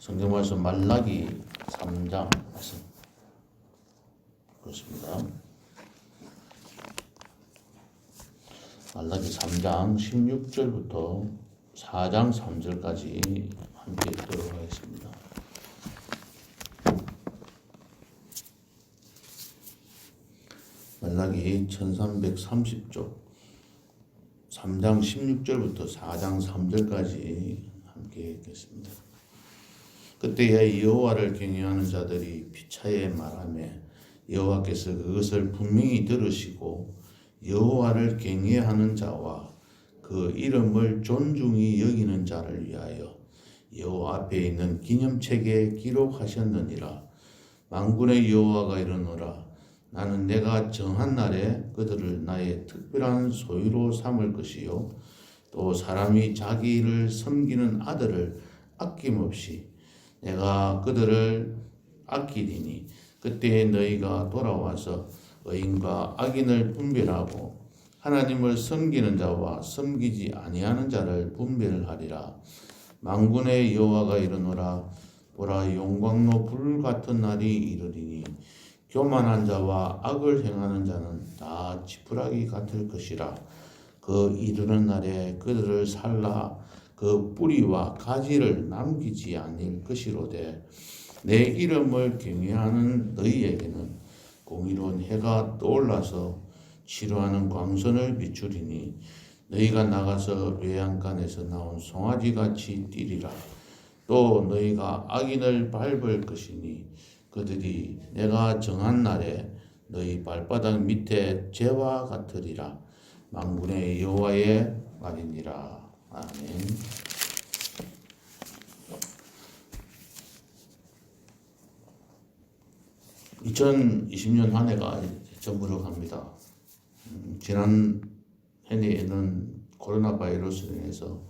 성경 말씀 말라기 3장 말씀 그렇습니다. 말라기 3장 16절부터 4장 3절까지 함께 읽도록 하겠습니다. 말라기 1330쪽 3장 16절부터 4장 3절까지 함께 읽겠습니다. 그때에 여호와를 경외하는 자들이 피차에 말하며 여호와께서 그것을 분명히 들으시고 여호와를 경외하는 자와 그 이름을 존중히 여기는 자를 위하여 여호와 앞에 있는 기념책에 기록하셨느니라. 만군의 여호와가 이르노라. 나는 내가 정한 날에 그들을 나의 특별한 소유로 삼을 것이요 또 사람이 자기를 섬기는 아들을 아낌없이 내가 그들을 아끼리니 그때 너희가 돌아와서 의인과 악인을 분별하고 하나님을 섬기는 자와 섬기지 아니하는 자를 분별하리라. 만군의 여호와가 이르노라. 보라, 용광로 불 같은 날이 이르리니 교만한 자와 악을 행하는 자는 다 지푸라기 같을 것이라. 그 이르는 날에 그들을 살라 그 뿌리와 가지를 남기지 아닐 것이로되 내 이름을 경외하는 너희에게는 공의로운 해가 떠올라서 치료하는 광선을 비추리니 너희가 나가서 외양간에서 나온 송아지같이 뛰리라. 또 너희가 악인을 밟을 것이니 그들이 내가 정한 날에 너희 발바닥 밑에 재와 같으리라. 만군의 여호와의 말이니라. 아멘. 2020년 한 해가 저물어 갑니다. 지난 한 해에는 코로나 바이러스로 인해서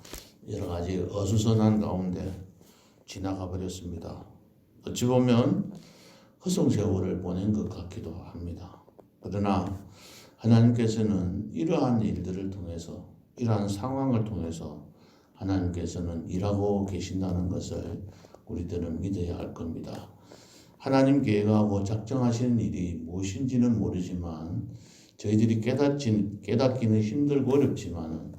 여러 가지 어수선한 가운데 지나가 버렸습니다. 어찌 보면 허송세월을 보낸 것 같기도 합니다. 그러나 하나님께서는 이러한 일들을 통해서, 이러한 상황을 통해서 하나님께서는 일하고 계신다는 것을 우리들은 믿어야 할 겁니다. 하나님 계획하고 작정하시는 일이 무엇인지는 모르지만 저희들이 깨닫기는 힘들고 어렵지만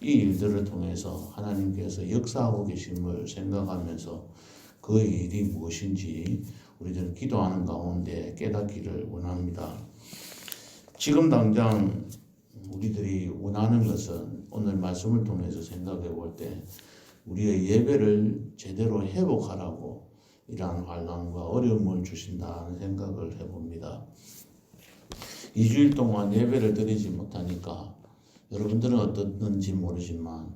이 일들을 통해서 하나님께서 역사하고 계심을 생각하면서 그 일이 무엇인지 우리들은 기도하는 가운데 깨닫기를 원합니다. 지금 당장 우리들이 원하는 것은 오늘 말씀을 통해서 생각해 볼 때 우리의 예배를 제대로 회복하라고 이러한 환난과 어려움을 주신다는 생각을 해봅니다. 2주일 동안 예배를 드리지 못하니까 여러분들은 어떻는지 모르지만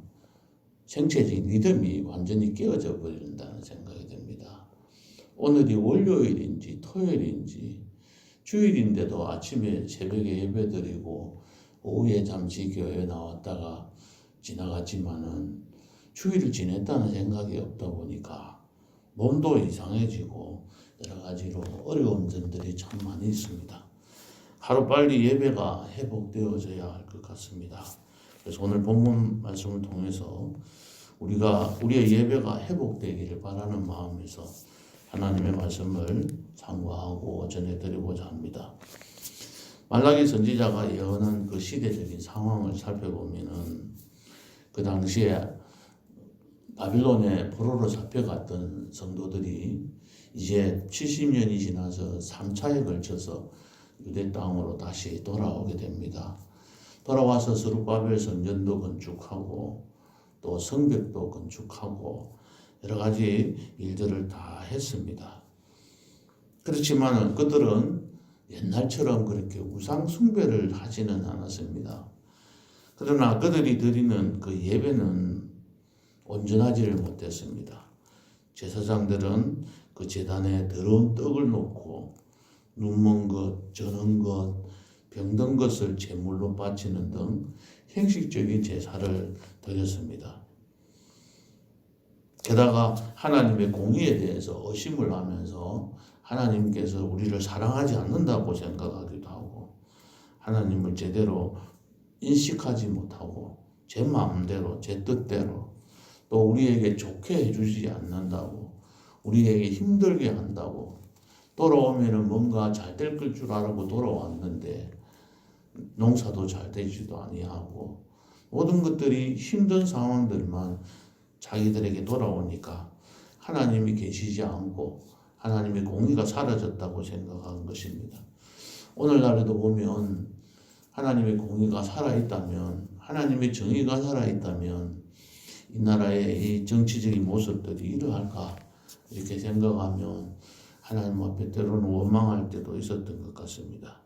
생체적인 리듬이 완전히 깨어져 버린다는 생각이 듭니다. 오늘이 월요일인지 토요일인지 주일인데도 아침에 새벽에 예배 드리고 오후에 잠시 교회에 나왔다가 지나갔지만은 주일을 지냈다는 생각이 없다 보니까 몸도 이상해지고 여러 가지로 어려운 점들이 참 많이 있습니다. 하루빨리 예배가 회복되어져야 할 것 같습니다. 그래서 오늘 본문 말씀을 통해서 우리의 예배가 회복되기를 바라는 마음에서 하나님의 말씀을 상고하고 전해드리고자 합니다. 말라기 선지자가 예언한 그 시대적인 상황을 살펴보면은 그 당시에 바빌론의 포로로 잡혀갔던 성도들이 이제 70년이 지나서 3차에 걸쳐서 유대 땅으로 다시 돌아오게 됩니다. 돌아와서 스룹바벨 성전도 건축하고 또 성벽도 건축하고 여러 가지 일들을 다 했습니다. 그렇지만 그들은 옛날처럼 그렇게 우상 숭배를 하지는 않았습니다. 그러나 그들이 드리는 그 예배는 온전하지를 못했습니다. 제사장들은 그 제단에 더러운 떡을 놓고 눈먼 것, 저는 것, 병든 것을 제물로 바치는 등 형식적인 제사를 드렸습니다. 게다가 하나님의 공의에 대해서 의심을 하면서 하나님께서 우리를 사랑하지 않는다고 생각하기도 하고 하나님을 제대로 인식하지 못하고 제 마음대로 제 뜻대로 또 우리에게 좋게 해주지 않는다고 우리에게 힘들게 한다고. 돌아오면은 뭔가 잘 될 줄 알고 돌아왔는데 농사도 잘 되지도 아니하고 모든 것들이 힘든 상황들만 자기들에게 돌아오니까 하나님이 계시지 않고 하나님의 공의가 사라졌다고 생각한 것입니다. 오늘날에도 보면 하나님의 공의가 살아있다면, 하나님의 정의가 살아있다면 이 나라의 이 정치적인 모습들이 이러할까 이렇게 생각하면 하나님 앞에 때로는 원망할 때도 있었던 것 같습니다.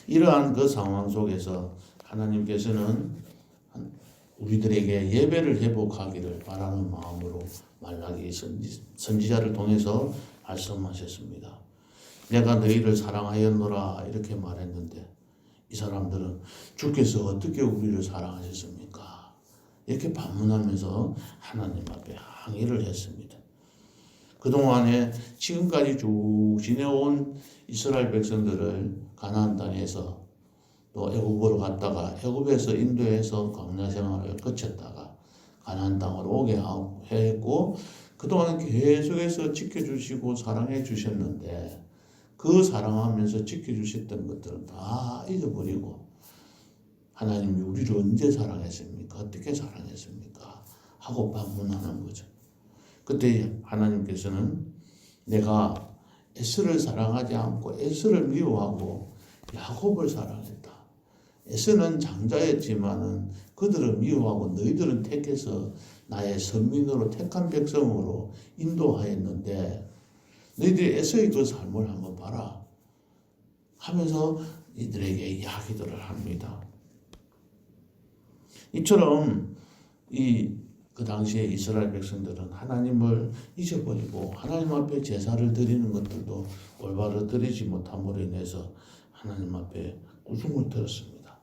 이러한 그 상황 속에서 하나님께서는 우리들에게 예배를 회복하기를 바라는 마음으로 말라기 선지자를 통해서 말씀하셨습니다. 내가 너희를 사랑하였노라 이렇게 말했는데 이 사람들은 주께서 어떻게 우리를 사랑하셨습니까? 이렇게 반문하면서 하나님 앞에 항의를 했습니다. 그동안에 지금까지 쭉 지내온 이스라엘 백성들을 가나안 땅에서 또 애굽으로 갔다가 애굽에서 인도해서 광야 생활을 거쳤다가 가나안 땅으로 오게 했고 그동안 계속해서 지켜주시고 사랑해 주셨는데 그 사랑하면서 지켜주셨던 것들은 다 잊어버리고 하나님이 우리를 언제 사랑했습니까? 어떻게 사랑했습니까? 하고 반문하는 거죠. 그때 하나님께서는 내가 에스를 사랑하지 않고 에스를 미워하고 야곱을 사랑했다. 에스는 장자였지만은 그들은 미워하고 너희들은 택해서 나의 선민으로 택한 백성으로 인도하였는데 너희들이 에서의 그 삶을 한번 봐라 하면서 이들에게 이야기들을 합니다. 이처럼 그 당시에 이스라엘 백성들은 하나님을 잊어버리고 하나님 앞에 제사를 드리는 것들도 올바로 드리지 못함으로 인해서 하나님 앞에 꾸중을 들었습니다.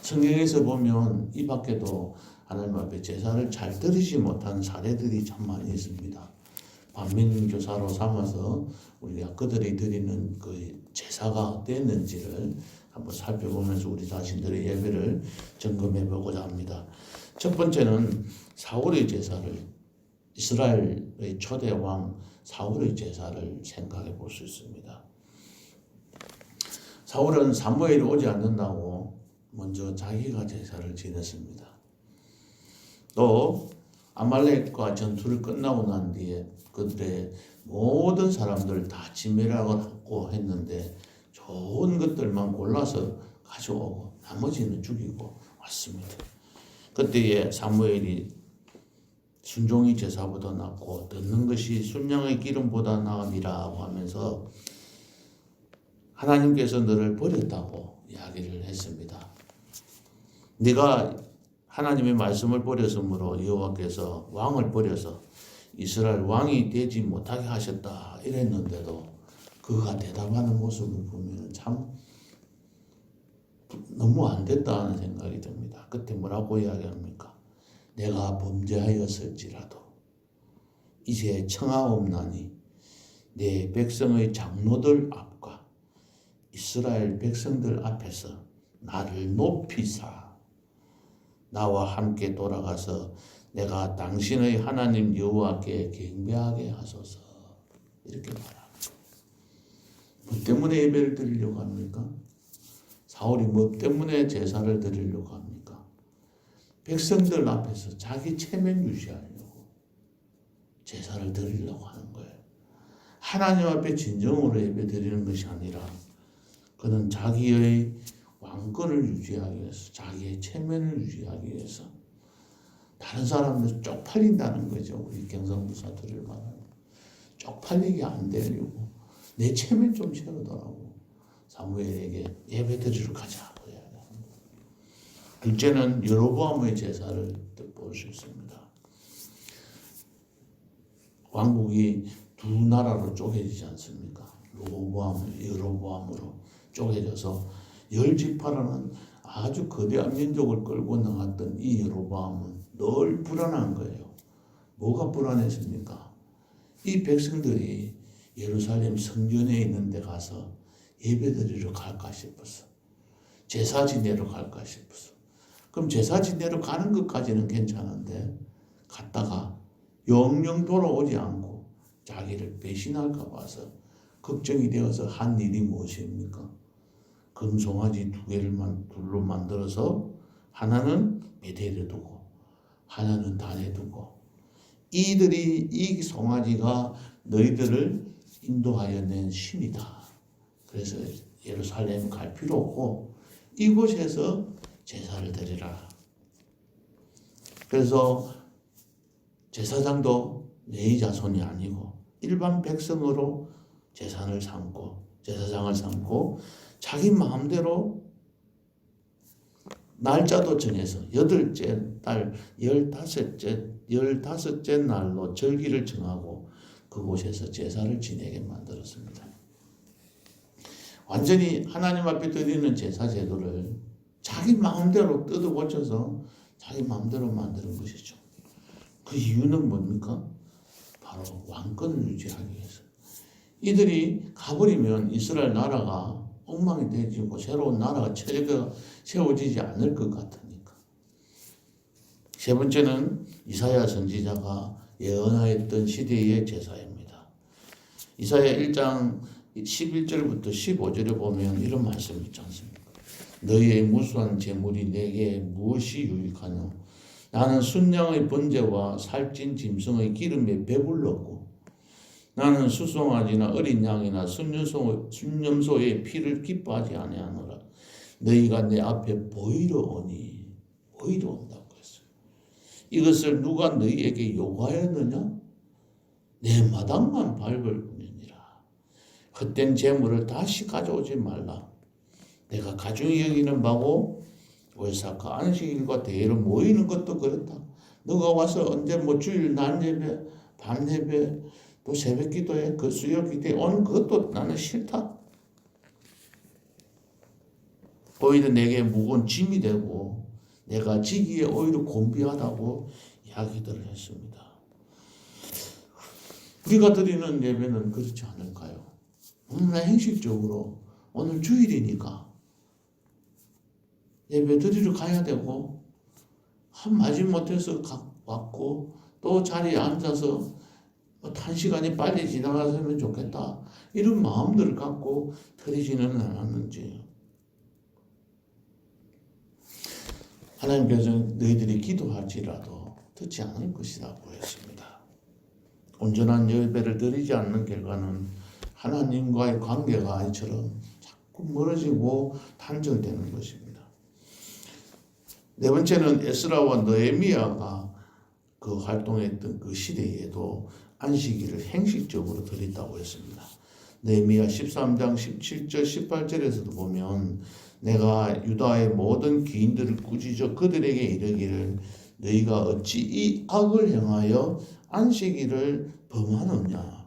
성경에서 보면 이 밖에도 하나님 앞에 제사를 잘 드리지 못한 사례들이 참 많이 있습니다. 반면교사로 삼아서 우리가 그들이 드리는 그 제사가 어땠는지를 한번 살펴보면서 우리 자신들의 예배를 점검해 보고자 합니다. 첫 번째는 사울의 제사를, 이스라엘의 초대 왕 사울의 제사를 생각해 볼 수 있습니다. 사울은 사무엘이 오지 않는다고 먼저 자기가 제사를 지냈습니다. 또 아말렉과 전투를 끝나고 난 뒤에 그들의 모든 사람들 다 진멸하고 했는데 좋은 것들만 골라서 가져오고 나머지는 죽이고 왔습니다. 그때에 사무엘이 순종이 제사보다 낫고 듣는 것이 순양의 기름보다 나으니라고 하면서 하나님께서 너를 버렸다고 이야기를 했습니다. 네가 하나님의 말씀을 버렸으므로 여호와께서 왕을 버려서 이스라엘 왕이 되지 못하게 하셨다 이랬는데도 그가 대답하는 모습을 보면 참 너무 안 됐다는 생각이 듭니다. 그때 뭐라고 이야기합니까? 내가 범죄하였을지라도 이제 청하옵나니 내 백성의 장로들 앞과 이스라엘 백성들 앞에서 나를 높이사 나와 함께 돌아가서 내가 당신의 하나님 여호와께 경배하게 하소서 이렇게 말합니다. 뭐 때문에 예배를 드리려고 합니까? 사울이 뭐 때문에 제사를 드리려고 합니까? 백성들 앞에서 자기 체면 유지하려고 제사를 드리려고 하는 거예요. 하나님 앞에 진정으로 예배 드리는 것이 아니라 그는 자기의 왕권을 유지하기 위해서 자기의 체면을 유지하기 위해서 다른 사람들 쪽팔린다는 거죠. 우리 경상도사들을 말하는 쪽팔리게 안 되려고 내 체면 좀 채우더라고 사무엘에게 예배 드리러 가자. 둘째는 여로보암의 제사를 볼 수 있습니다. 왕국이 두 나라로 쪼개지지 않습니까? 여로보암으로 쪼개져서 10지파라는 아주 거대한 민족을 끌고 나갔던 이 여로보암은 늘 불안한 거예요. 뭐가 불안했습니까? 이 백성들이 예루살렘 성전에 있는 데 가서 예배드리러 갈까 싶어서 제사 지내러 갈까 싶어서 그럼 제사 지내러 가는 것까지는 괜찮은데 갔다가 영영 돌아오지 않고 자기를 배신할까 봐서 걱정이 되어서 한 일이 무엇입니까? 금송아지 두 개를 둘로 만들어서 하나는 베델에 두고 하나는 단에 두고 이들이 이 송아지가 너희들을 인도하여 낸 신이다. 그래서 예루살렘 갈 필요 없고 이곳에서 제사를 드리라. 그래서 제사장도 레위 자손이 아니고 일반 백성으로 제사장을 삼고 자기 마음대로 날짜도 정해서 8째 달 15째 날로 절기를 정하고 그곳에서 제사를 지내게 만들었습니다. 완전히 하나님 앞에 드리는 제사 제도를 자기 마음대로 뜯어 고쳐서 자기 마음대로 만드는 것이죠. 그 이유는 뭡니까? 바로 왕권을 유지하기 위해서. 이들이 가버리면 이스라엘 나라가 엉망이 되지고 새로운 나라가 체제가 세워지지 않을 것 같으니까. 세 번째는 이사야 선지자가 예언하였던 시대의 제사입니다. 이사야 1장 11절부터 15절에 보면 이런 말씀이 있지 않습니까? 너희의 무수한 재물이 내게 무엇이 유익하뇨? 나는 순양의 번제와 살찐 짐승의 기름에 배불렀고 나는 수송아지나 어린 양이나 순념소의 피를 기뻐하지 아니하노라. 너희가 내 앞에 보이러 온다고 했어요. 이것을 누가 너희에게 요구하였느냐? 내 마당만 밟을 뿐이니라. 헛된 재물을 다시 가져오지 말라. 내가 가중히 여기는 바고 월삭과 안식일과 대회로 모이는 것도 그렇다. 너가 와서 언제 주일 날 예배, 밤 예배, 또 새벽 기도에 그 수요 기도에 오는 그것도 나는 싫다. 오히려 내게 무거운 짐이 되고 내가 지기에 오히려 곤비하다고 이야기들을 했습니다. 우리가 드리는 예배는 그렇지 않을까요? 너무나 행식적으로 오늘 주일이니까 예배 드리러 가야 되고 마지못해서 왔고 또 자리에 앉아서 한 시간이 빨리 지나갔으면 좋겠다. 이런 마음들을 갖고 드리지는 않았는지. 하나님께서 너희들이 기도할지라도 듣지 않을 것이라고 했습니다. 온전한 예배를 드리지 않는 결과는 하나님과의 관계가 이처럼 자꾸 멀어지고 단절되는 것입니다. 네 번째는 에스라와 느헤미야가 그 활동했던 그 시대에도 안식일을 행식적으로 드린다고 했습니다. 느헤미야 13장 17절 18절에서도 보면 내가 유다의 모든 귀인들을 꾸짖어 그들에게 이르기를 너희가 어찌 이 악을 행하여 안식일을 범하느냐?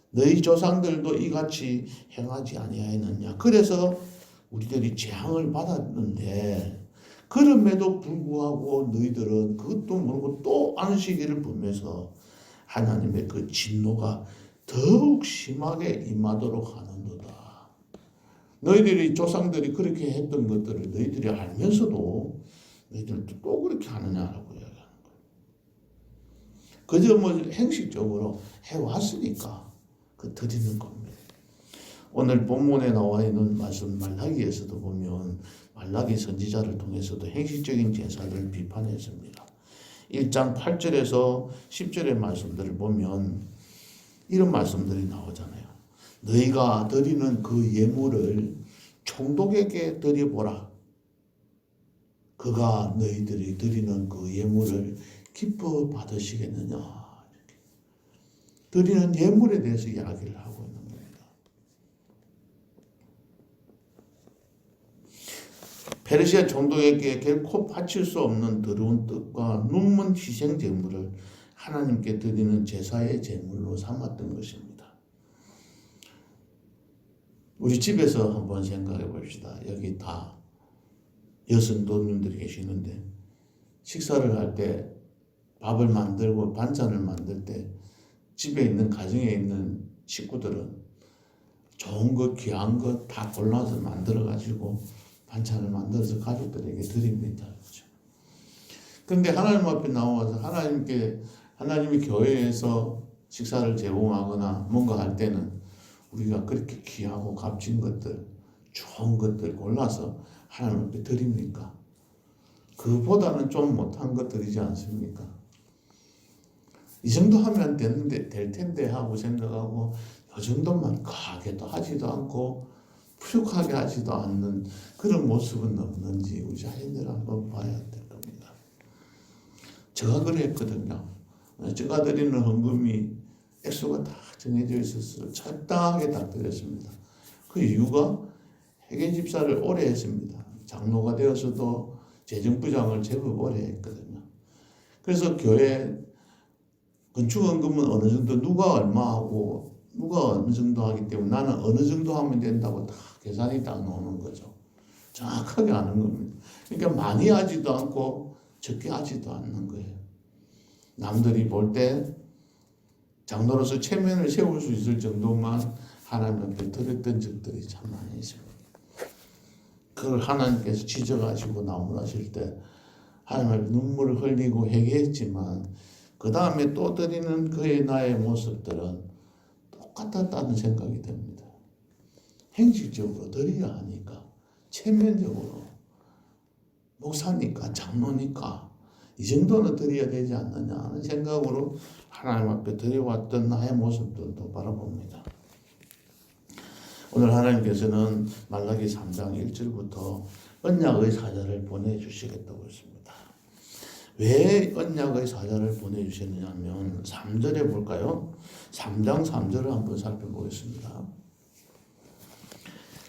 너희 조상들도 이같이 행하지 아니하였느냐? 그래서 우리들이 재앙을 받았는데 그럼에도 불구하고 너희들은 그것도 모르고 또 안식일을 범해서 하나님의 그 진노가 더욱 심하게 임하도록 하는도다. 너희들이 조상들이 그렇게 했던 것들을 너희들이 알면서도 너희들도 또 그렇게 하느냐라고 이야기하는 거예요. 그저 행식적으로 해왔으니까 그 드리는 겁니다. 오늘 본문에 나와 있는 말씀 말라기에서도 보면 말라기 선지자를 통해서도 행식적인 제사를 비판했습니다. 1장 8절에서 10절의 말씀들을 보면 이런 말씀들이 나오잖아요. 너희가 드리는 그 예물을 총독에게 드려보라. 그가 너희들이 드리는 그 예물을 기뻐 받으시겠느냐. 이렇게. 드리는 예물에 대해서 이야기를 하고 있는 겁니다. 페르시아 총독에게 결코 바칠 수 없는 더러운 뜻과 눈먼 희생 제물을 하나님께 드리는 제사의 제물로 삼았던 것입니다. 우리 집에서 한번 생각해 봅시다. 여기 다 여성도님들이 계시는데 식사를 할 때 밥을 만들고 반찬을 만들 때 집에 있는 가정에 있는 식구들은 좋은 것 귀한 것 다 골라서 만들어 가지고 반찬을 만들어서 가족들에게 드립니다. 그렇죠? 그런데 하나님 앞에 나와서 하나님께 하나님이 교회에서 식사를 제공하거나 뭔가 할 때는 우리가 그렇게 귀하고 값진 것들, 좋은 것들 골라서 하나님 앞에 드립니까? 그보다는 좀 못한 것들이지 않습니까? 이 정도 하면 될 텐데 하고 생각하고 이 정도만 과하게도 하지도 않고 부족하게 하지도 않는 그런 모습은 없는지 우리 자신들 한번 봐야 될 겁니다. 제가 그랬거든요. 제가 드리는 헌금이 액수가 다 정해져 있었어요. 적당하게 딱 드렸습니다. 그 이유가 회계 집사를 오래 했습니다. 장로가 되어서도 재정부장을 제법 오래 했거든요. 그래서 교회 건축헌금은 어느 정도 누가 얼마 하고 누가 어느 정도 하기 때문에 나는 어느 정도 하면 된다고 다 계산이 딱 나오는 거죠. 정확하게 아는 겁니다. 그러니까 많이 하지도 않고 적게 하지도 않는 거예요. 남들이 볼 때 장로로서 체면을 세울 수 있을 정도만 하나님 앞에 드렸던 적들이 참 많이 있습니다. 그걸 하나님께서 지적하시고 나무라실 때 하나님 앞에 눈물을 흘리고 회개했지만 그 다음에 또 드리는 그의 나의 모습들은 똑같았다는 생각이 듭니다. 행실적으로 드려야 하니까, 체면적으로 목사니까 장로니까 이 정도는 드려야 되지 않느냐 하는 생각으로 하나님 앞에 드려왔던 나의 모습들도 바라봅니다. 오늘 하나님께서는 말라기 3장 1절부터 언약의 사자를 보내주시겠다고 했습니다. 왜 언약의 사자를 보내주셨느냐 하면 3절에 볼까요? 3장 3절을 한번 살펴보겠습니다.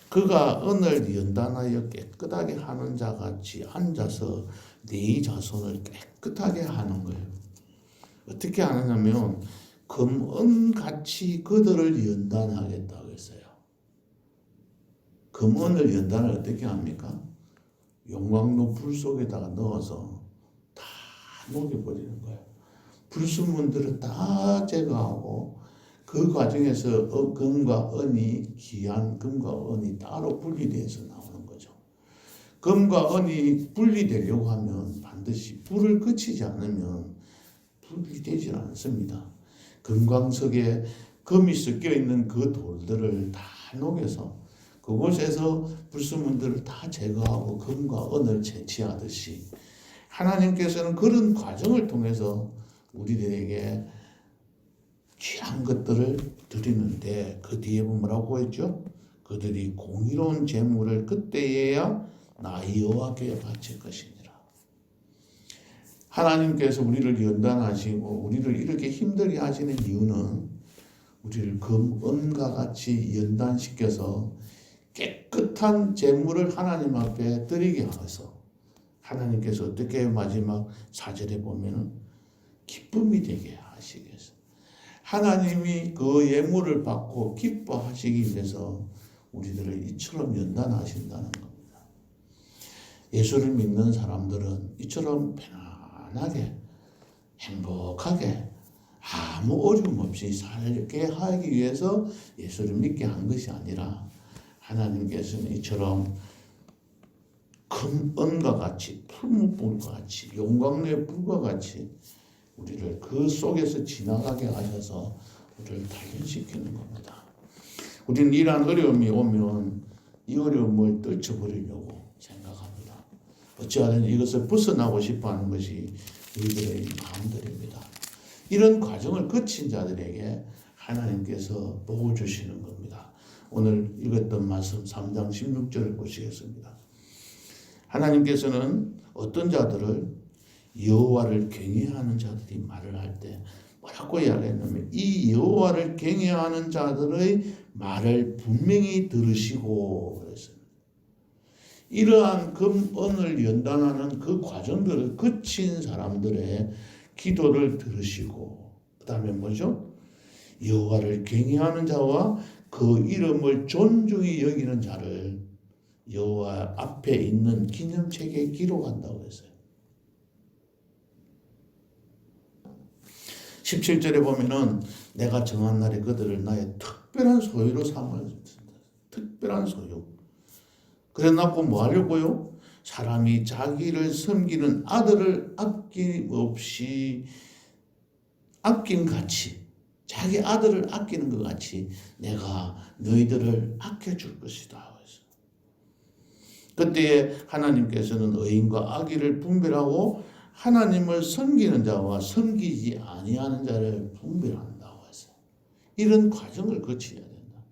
그가 언을 연단하여 깨끗하게 하는 자같이 앉아서 네 자손을 깨끗하게 하는 거예요. 어떻게 하느냐면 금은같이 그들을 연단하겠다고 했어요. 금은을 연단을 어떻게 합니까? 용광로 불 속에다가 넣어서 다 녹여버리는 거예요. 불순물들을 다 제거하고 그 과정에서 금과 은이, 귀한 금과 은이 따로 분리돼서 나오는 거죠. 금과 은이 분리되려고 하면 반드시 불을 그치지 않으면 분리되지 않습니다. 금광석에 금이 섞여 있는 그 돌들을 다 녹여서 그곳에서 불순물들을 다 제거하고 금과 은을 채취하듯이 하나님께서는 그런 과정을 통해서 우리들에게 귀한 것들을 드리는데 그 뒤에 보면 뭐라고 했죠? 그들이 공의로운 재물을 그때에야 나 여호와께 바칠 것이니라. 하나님께서 우리를 연단하시고 우리를 이렇게 힘들게 하시는 이유는 우리를 금은과 같이 연단시켜서 깨끗한 재물을 하나님 앞에 드리게 하셔서 하나님께서 어떻게 마지막 4절에 보면은 기쁨이 되게 하시겠어요. 하나님이 그 예물을 받고 기뻐하시기 위해서 우리들을 이처럼 연단하신다는 겁니다. 예수를 믿는 사람들은 이처럼 편안하게 행복하게 아무 어려움 없이 살게 하기 위해서 예수를 믿게 한 것이 아니라 하나님께서는 이처럼 큰 은과 같이 풀무불과 같이 용광로의 불과 같이 우리를 그 속에서 지나가게 하셔서 우리를 단련시키는 겁니다. 우리는 이러한 어려움이 오면 이 어려움을 떨쳐버리려고 생각합니다. 어찌하든 이것을 벗어나고 싶어하는 것이 우리들의 마음들입니다. 이런 과정을 거친 자들에게 하나님께서 복을 주시는 겁니다. 오늘 읽었던 말씀 3장 16절을 보시겠습니다. 하나님께서는 어떤 자들을 여호와를 경외하는 자들이 말을 할 때 뭐라고 이야기했냐면 이 여호와를 경외하는 자들의 말을 분명히 들으시고 그랬습니다. 이러한 금은을 연단하는 그 과정들을 거친 사람들의 기도를 들으시고 그 다음에 뭐죠? 여호와를 경외하는 자와 그 이름을 존중히 여기는 자를 여호와 앞에 있는 기념책에 기록한다고 했어요. 17절에 보면은 내가 정한 날에 그들을 나의 특별한 소유로 삼았습니다. 특별한 소유. 그래놓고 뭐 하려고요? 사람이 자기를 섬기는 아들을 아낌없이 아낀 같이, 자기 아들을 아끼는 것 같이 내가 너희들을 아껴줄 것이다. 그때에 하나님께서는 의인과 악의를 분별하고 하나님을 섬기는 자와 섬기지 아니하는 자를 분별한다고 했어요. 이런 과정을 거쳐야 된다.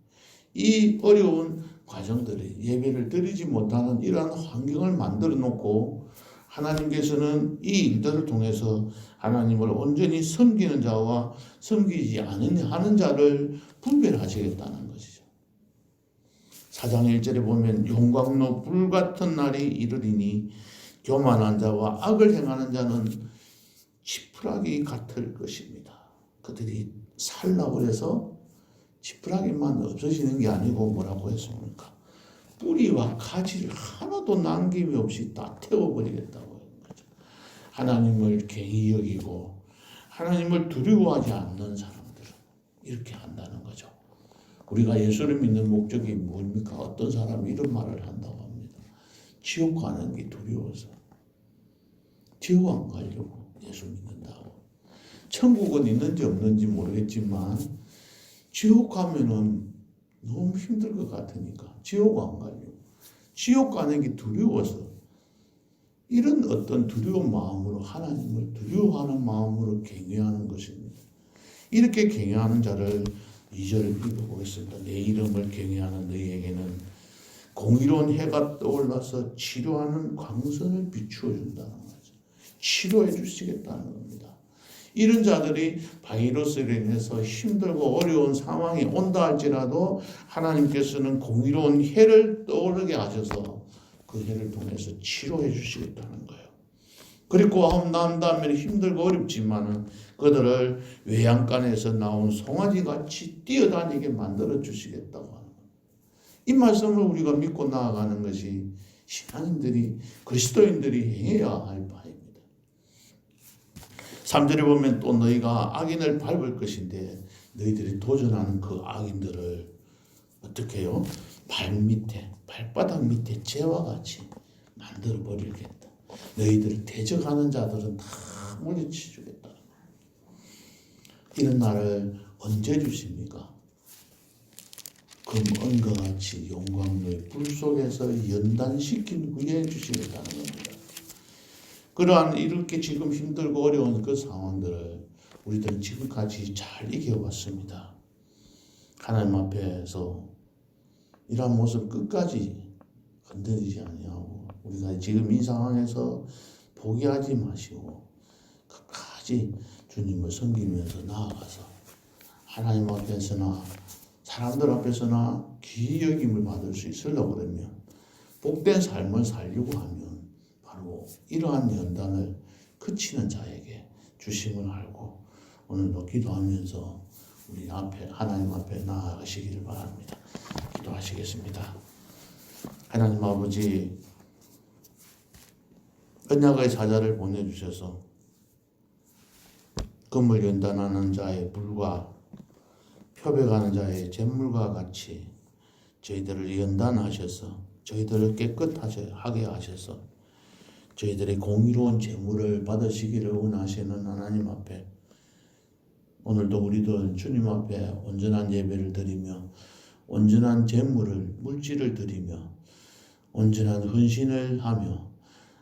이 어려운 과정들이 예배를 드리지 못하는 이러한 환경을 만들어 놓고 하나님께서는 이 일들을 통해서 하나님을 온전히 섬기는 자와 섬기지 않는 자를 분별하시겠다는 것이죠. 4장 1절에 보면 용광로 불같은 날이 이르리니 교만한 자와 악을 행하는 자는 지푸라기 같을 것입니다. 그들이 살라고 해서 지푸라기만 없어지는 게 아니고 뭐라고 했습니까? 뿌리와 가지를 하나도 남김이 없이 다 태워버리겠다고 하는 거죠. 하나님을 갱히 여기고 하나님을 두려워하지 않는 사람들은 이렇게 한다는 거죠. 우리가 예수를 믿는 목적이 뭡니까? 어떤 사람이 이런 말을 한다고 합니다. 지옥 가는 게 두려워서. 지옥 안 가려고 예수 믿는다고. 천국은 있는지 없는지 모르겠지만 지옥 가면은 너무 힘들 것 같으니까 지옥 안 가려고. 지옥 가는 게 두려워서. 이런 어떤 두려운 마음으로 하나님을 두려워하는 마음으로 경외하는 것입니다. 이렇게 경외하는 자를 2절을 읽어보겠습니다. 내 이름을 경외하는 너희에게는 공의로운 해가 떠올라서 치료하는 광선을 비추어 준다는 거죠. 치료해 주시겠다는 겁니다. 이런 자들이 바이러스로 인해서 힘들고 어려운 상황이 온다 할지라도 하나님께서는 공의로운 해를 떠오르게 하셔서 그 해를 통해서 치료해 주시겠다는 거예요. 그리고 난 다음에 힘들고 어렵지만은 그들을 외양간에서 나온 송아지같이 뛰어다니게 만들어 주시겠다고 하는 거예요. 이 말씀을 우리가 믿고 나아가는 것이 신앙인들이 그리스도인들이 행해야 할 바입니다. 3절에 보면 또 너희가 악인을 밟을 것인데 너희들이 도전하는 그 악인들을 어떻게 해요? 발바닥 밑에 재와 같이 만들어 버리겠다. 너희들을 대적하는 자들은 다 물리치주겠다. 이런 날을 언제 주십니까? 금은과 같이 용광로의 불 속에서 연단시킨 후에 주시겠다는 겁니다. 그러한 이렇게 지금 힘들고 어려운 그 상황들을 우리들은 지금까지 잘 이겨왔습니다. 하나님 앞에서 이러한 모습 끝까지 건드리지 아니하고 우리가 지금 이 상황에서 포기하지 마시고 끝까지 주님을 섬기면서 나아가서 하나님 앞에서나 사람들 앞에서나 귀히 여김을 받을 수 있으려고 그러면 복된 삶을 살려고 하면 바로 이러한 연단을 그치는 자에게 주심을 알고 오늘도 기도하면서 우리 앞에 하나님 앞에 나아가시기를 바랍니다. 기도하시겠습니다. 하나님 아버지, 언약의 사자를 보내주셔서 금을 연단하는 자의 불과 표백하는 자의 잿물과 같이 저희들을 연단하셔서 저희들을 깨끗하게 하셔서 저희들의 공의로운 제물을 받으시기를 원하시는 하나님 앞에 오늘도 우리도 주님 앞에 온전한 예배를 드리며 온전한 제물을 물질을 드리며 온전한 헌신을 하며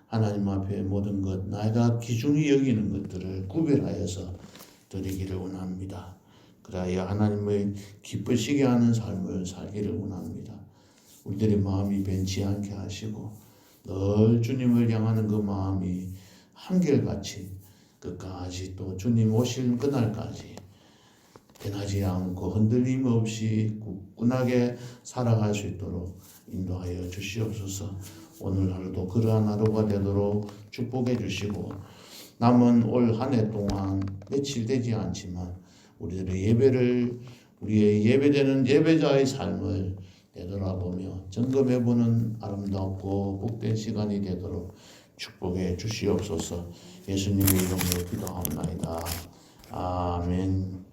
하나님 앞에 모든 것 내가 귀중히 여기는 것들을 구별하여서 드리기를 원합니다. 그래야 하나님의 기쁘시게 하는 삶을 살기를 원합니다. 우리들의 마음이 변치 않게 하시고 늘 주님을 향하는 그 마음이 한결같이 끝까지 또 주님 오실 그날까지 변하지 않고 흔들림 없이 굳건하게 살아갈 수 있도록 인도하여 주시옵소서. 오늘 하루도 그러한 하루가 되도록 축복해 주시고 남은 올 한 해 동안 며칠 되지 않지만 우리의 예배되는 예배자의 삶을 되돌아보며 점검해보는 아름답고 복된 시간이 되도록 축복해 주시옵소서. 예수님의 이름으로 기도하옵나이다. 아멘.